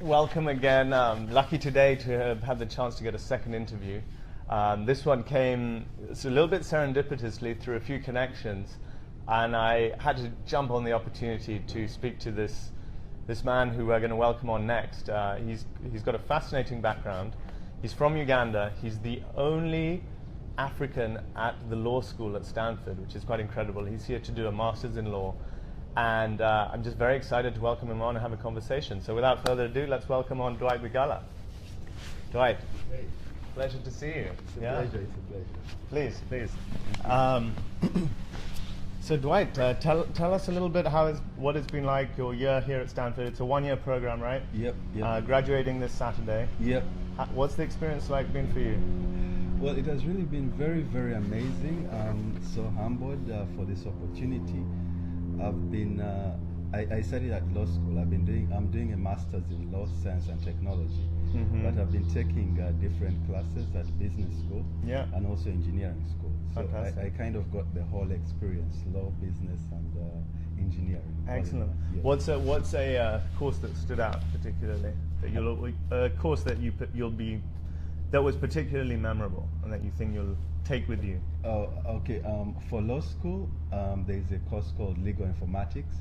welcome again. Lucky today to have had the chance to get a second interview. This one came a little bit serendipitously through a few connections, and I had to jump on the opportunity to speak to this man who we're going to welcome on next. He's got a fascinating background. He's from Uganda. He's the only African at the law school at Stanford, which is quite incredible. He's here to do a master's in law. And I'm just very excited to welcome him on and have a conversation. So without further ado, let's welcome on Dwight Bigala. Dwight, Hey. pleasure to see you. It's a pleasure, it's a pleasure. Please. So Dwight, tell us a little bit what it's been like your year here at Stanford. It's a one-year program, right? Yep. Graduating this Saturday. Yep. What's the experience like been for you? Well, it has really been very, very amazing. I'm so humbled for this opportunity. I've been, I studied at law school. I'm doing a master's in law, science and technology. Mm-hmm. But I've been taking different classes at business school and also engineering school. So I kind of got the whole experience, law, business and engineering. Excellent. Yeah. What's a course that stood out particularly, that course that that was particularly memorable and that you think you'll take with you? Oh, okay. For law school, there is a course called Legal Informatics,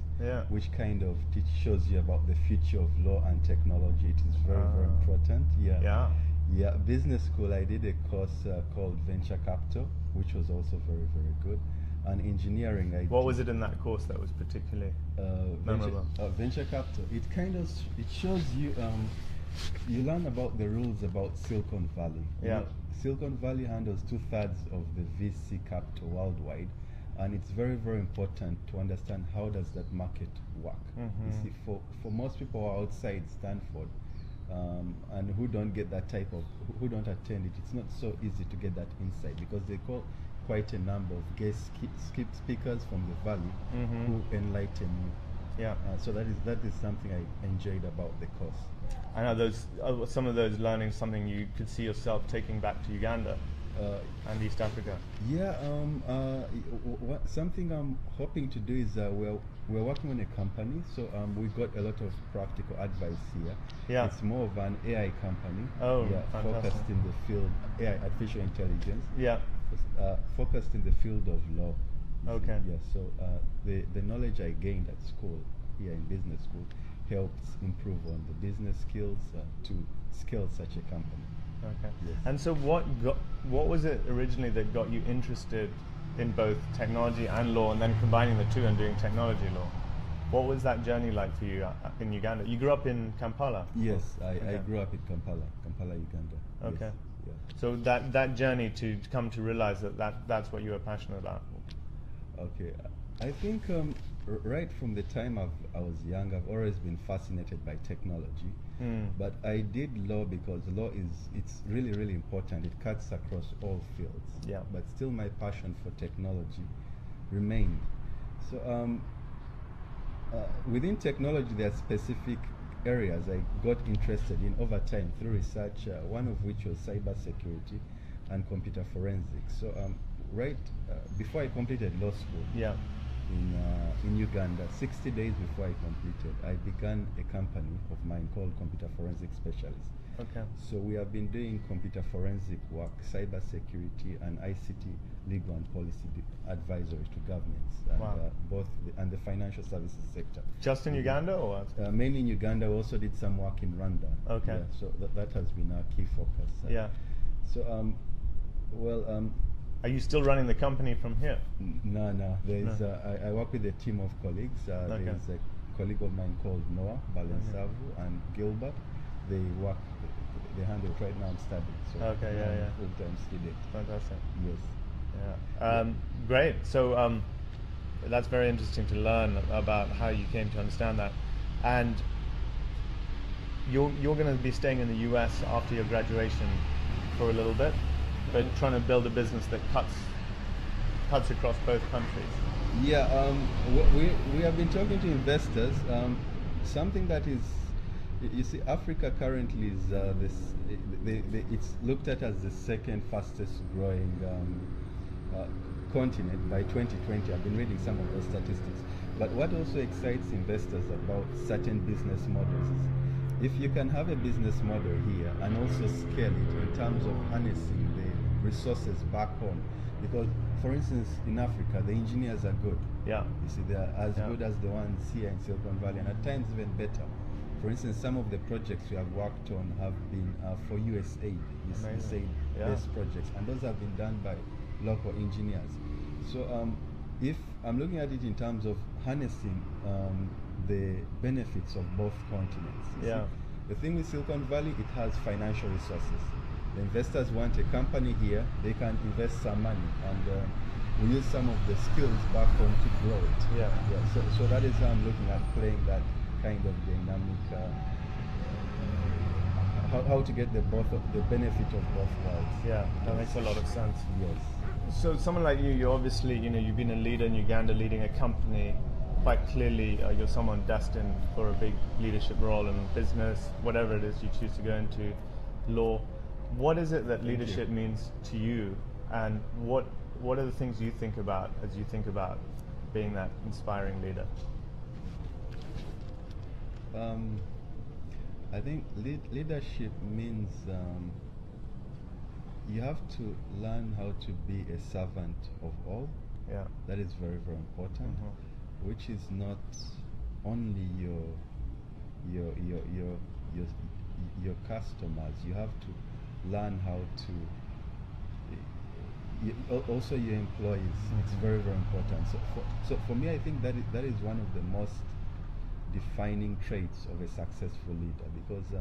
which kind of shows you about the future of law and technology. It is very, very important. Yeah. Business school, I did a course called Venture Capital, which was also very, very good. And engineering, what was it in that course that was particularly memorable? Venture Capital. It shows you. You learn about the rules about Silicon Valley. You know, Silicon Valley handles 2/3 of the VC capital worldwide, and it's very, very important to understand how does that market work. Mm-hmm. You see, for most people who are outside Stanford and who don't get that who don't attend it, it's not so easy to get that insight because they call quite a number of guest speakers from the Valley who enlighten you. Yeah. So that is something I enjoyed about the course. I know some of those learnings something you could see yourself taking back to Uganda and East Africa. Yeah. Something I'm hoping to do is we're working on a company, so we got a lot of practical advice here. Yeah. It's more of an AI company. Oh, fantastic. Focused in the field AI, artificial intelligence. Yeah. Focused in the field of law. Okay. Yeah. So the knowledge I gained at school here in business school helps improve on the business skills to scale such a company. Okay. Yes. And so what was it originally that got you interested in both technology and law, and then combining the two and doing technology law? What was that journey like for you in Uganda? You grew up in Kampala? Yes, I grew up in Kampala, Uganda. Okay. Yes. Yeah. So that journey to come to realize that's what you were passionate about. Okay, I think right from the time I was young, I've always been fascinated by technology. But I did law because law it's really, really important. It cuts across all fields. Yeah. But still, my passion for technology remained. So within technology, there are specific areas I got interested in over time through research. One of which was cybersecurity and computer forensics. So before I completed law school in Uganda, 60 days before I completed, I began a company of mine called Computer Forensic Specialists. Okay. So we have been doing computer forensic work, cybersecurity and ICT legal and policy advisory to governments and the financial services sector. Just in Uganda or what? Mainly in Uganda. We also did some work in Rwanda. Okay. Yeah, so that has been our key focus. So are you still running the company from here? No. I work with a team of colleagues. There's a colleague of mine called Noah Balensavu and Gilbert. They handle it right now. I'm studying. So full-time student. Fantastic. Yes. Yeah. Great. So that's very interesting to learn about how you came to understand that. And you're going to be staying in the US after your graduation for a little bit, but trying to build a business that cuts across both countries. Yeah, we have been talking to investors. Something that is, you see, Africa currently is it's looked at as the second fastest growing continent by 2020. I've been reading some of those statistics. But what also excites investors about certain business models is if you can have a business model here and also scale it in terms of harnessing the resources back home, because for instance in Africa the engineers are good. Yeah. You see, they're as good as the ones here in Silicon Valley, and at times even better. For instance, some of the projects we have worked on have been for USAID, USAID-based projects, and those have been done by local engineers. So if I'm looking at it in terms of harnessing the benefits of both continents. You see, the thing with Silicon Valley, it has financial resources. The investors want a company here, they can invest some money, and we use some of the skills back home to grow it. So that is how I'm looking at playing that kind of dynamic, how to get the benefit of both worlds. Yeah, that makes a lot of sense. Yes. So someone like you, you're obviously, you've been a leader in Uganda, leading a company. Quite clearly, you're someone destined for a big leadership role in business, whatever it is you choose to go into, law. What is it that leadership means to you, and what are the things you think about as you think about being that inspiring leader? I think leadership means you have to learn how to be a servant of all. Yeah. That is very, very important. Which is not only your customers. You have to learn how to also your employees. It's very, very important. So for me, I think that is one of the most defining traits of a successful leader, because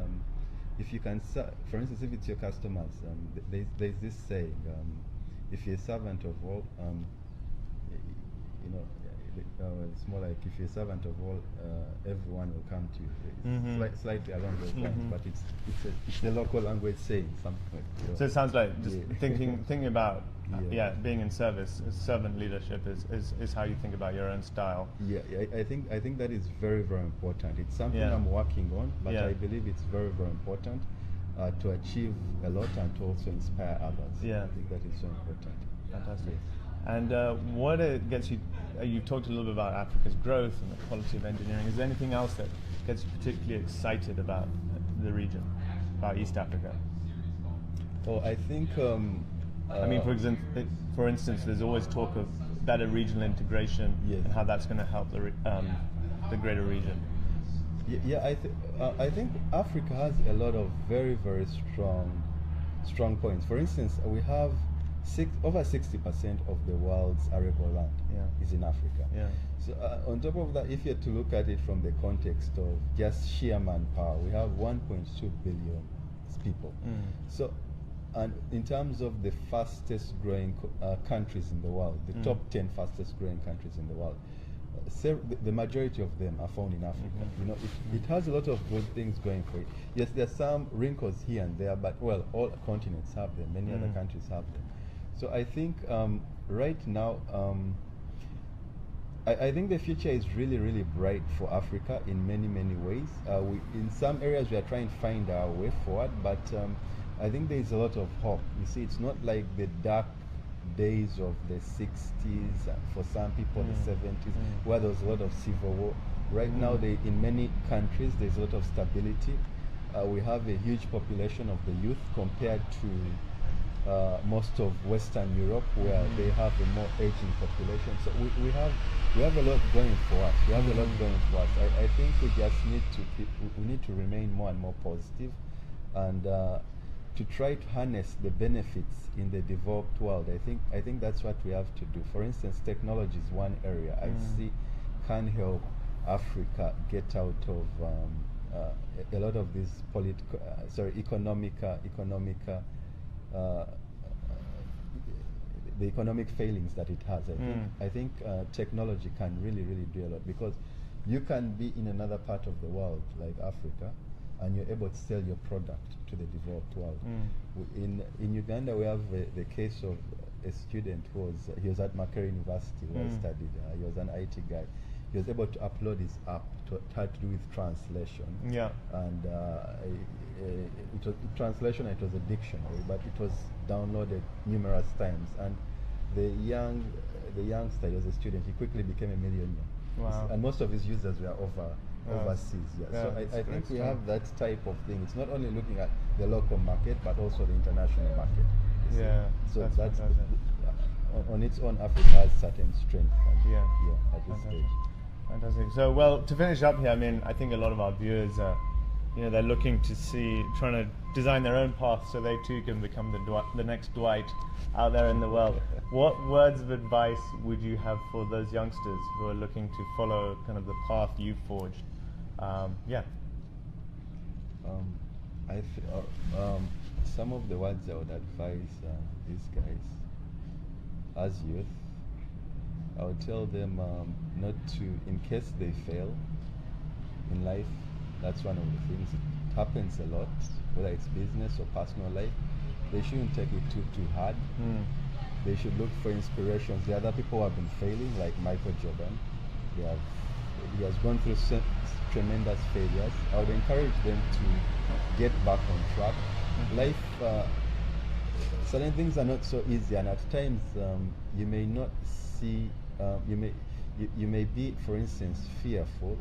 if you can, for instance, if it's your customers, there's this saying, if you're a servant of all, it's more like if you're a servant of all, everyone will come to you. It's slightly along those lines, but it's the local language saying something like that. So it sounds like just thinking about being in service, servant leadership is how you think about your own style. Yeah, I think that is very, very important. It's something I'm working on, but I believe it's very, very important to achieve a lot and to also inspire others. Yeah, I think that is so important. Fantastic. And what gets you, you've talked a little bit about Africa's growth and the quality of engineering. Is there anything else that gets you particularly excited about the region, about East Africa? Oh, I think... I mean, for instance, there's always talk of better regional integration and how that's going to help the greater region. I think Africa has a lot of very, very strong points. For instance, we have over 60% of the world's arable land is in Africa. So on top of that, if you have to look at it from the context of just sheer manpower, we have 1.2 billion people. So, and in terms of the fastest growing countries in the world, the top 10 fastest growing countries in the world, the majority of them are found in Africa. It has a lot of good things going for it. Yes, there's some wrinkles here and there, but well, all continents have them. Many other countries have them. So I think right now, I think the future is really, really bright for Africa in many, many ways. In some areas we are trying to find our way forward, but I think there is a lot of hope. You see, it's not like the dark days of the 60s, for some people the 70s, where there was a lot of civil war. Right now, in many countries, there's a lot of stability. We have a huge population of the youth compared to most of Western Europe, where they have a more aging population. So we have a lot going for us. We have a lot going for us. I think we just need to remain more and more positive, and to try to harness the benefits in the developed world. I think that's what we have to do. For instance, technology is one area I see can help Africa get out of a lot of these the economic failings that it has. I think technology can really, really do a lot, because you can be in another part of the world like Africa, and you're able to sell your product to the developed world. In Uganda, we have the case of a student who was at Makerere University where I studied. He was an IT guy. He was able to upload his app to do with translation. And translation, it was a dictionary, but it was downloaded numerous times. And the youngster, he was a student, he quickly became a millionaire. And most of his users were over overseas. Yeah. Yeah, So that's I think we great. have that type of thing. It's not only looking at the local market, but also the international market. you see. Yeah, So that's that's fantastic. on its own, Africa has certain strength. And Yeah. at this Fantastic. stage. Fantastic. So, well, to finish up here, I mean, I think a lot of our viewers are, they're looking to trying to design their own path so they too can become the next Dwight out there in the world. What words of advice would you have for those youngsters who are looking to follow kind of the path you forged? Some of the words I would advise these guys as youth, I would tell them not to, in case they fail in life, that's one of the things. It happens a lot, whether it's business or personal life. They shouldn't take it too hard. They should look for inspirations. The other people who have been failing, like Michael Jordan, he has gone through tremendous failures. I would encourage them to get back on track. Life, certain things are not so easy, and at times you may not see. You may be, for instance, fearful.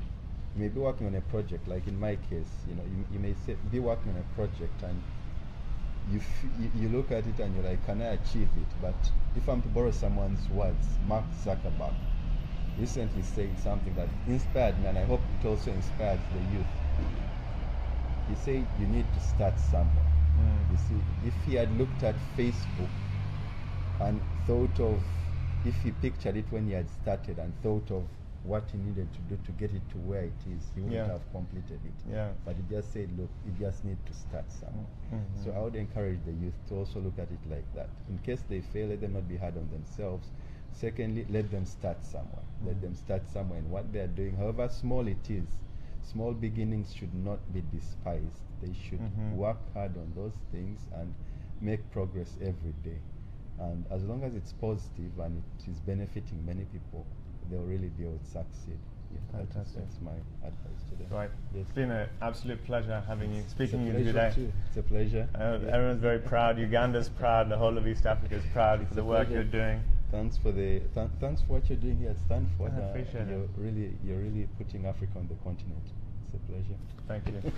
You may be working on a project, like in my case. You may be working on a project, and you look at it and you're like, can I achieve it? But if I'm to borrow someone's words, Mark Zuckerberg recently said something that inspired me, and I hope it also inspires the youth. He said you need to start somewhere. You see, if he had looked at Facebook and thought of, if he pictured it when he had started and thought of what he needed to do to get it to where it is, he wouldn't have completed it. But he just said, look, you just need to start somewhere. So I would encourage the youth to also look at it like that. In case they fail, let them not be hard on themselves. Secondly, let them start somewhere. Let them start somewhere in what they are doing, however small it is. Small beginnings should not be despised. They should work hard on those things and make progress every day. And as long as it's positive and it is benefiting many people, they'll really be able to succeed. Fantastic. That's my advice to them. Right. Yes. It's been an absolute pleasure having you, speaking to you It's a today. pleasure too. It's a pleasure. Everyone's very proud. Uganda's proud. The whole of East Africa is proud for the work you're doing. Thanks for thanks for what you're doing here at Stanford. I appreciate it. You're really putting Africa on the continent. It's a pleasure. Thank you.